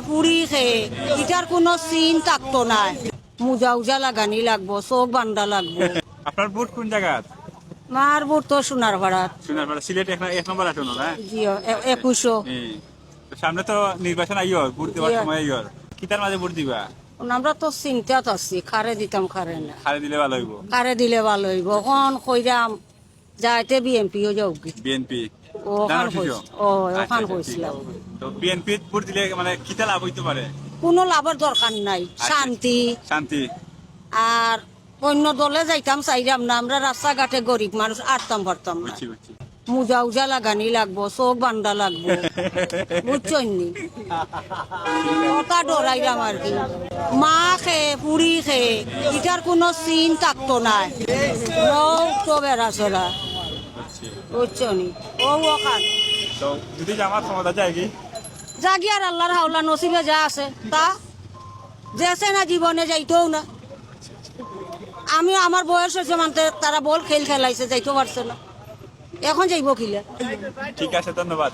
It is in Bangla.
পুরি খেয়ে এটার কোনো সিন থাকতো না। মুজা উজা লাগানি লাগবো, চোখ বান্ধা লাগবো। আপনার বুট কোন জায়গা? মার বুট তো সোনার ভাড়াত। সোনারপাড়া সিলেট এক নম্বর আটনো না? জিও 2100। তো সামনে তো নির্বাচন আইও, ভোট দেওয়ার সময় আইও। কিতার মাঝে ভোট দিবা? আমরা তো চিন্তাত আছি, খারে দিতাম খারে না। খারে দিলে ভালো হইব। খারে দিলে ভালো হইব। কখন কইরাম যাইতে বিএমপিও যাও কি। বিএনপি ওখান কইছি, ওখান কইছিলাম। তো বিএনপি ভোট দিলে মানে কিতা লাভ হইতে পারে? কোনো লাভের দরকার নাই, শান্তি। শান্তি। আর অন্য দলে যাইতাম চাইরাম না, আমরা রাস্তাঘাটে গরিব মানুষ আটতাম পারতাম না। বুঝছি বুঝছি। মুজা উজা লাগানি লাগবো, চোখ বান্ধা লাগবো, বুঝছই নি? কথা ডরাইলাম আর কি। মা খেয়ে পুরি খেয়ে এটার কোনো সিন থাকতো না। তো বেড়াচড়া, বুঝছি। বুঝছো নি? ও ওখান তো যদি জামাত ক্ষমতা যায় কি? জাগি আর আল্লাহর হাওলা নসিবে যা আছে তা যেছে না, জীবনে যাইতেও না। আমি আমার বয়স হয়েছে মানতে তারা বল খেলাইছে, যাইতেও পারছে না। এখন যাইব কিলা? ঠিক আছে, ধন্যবাদ।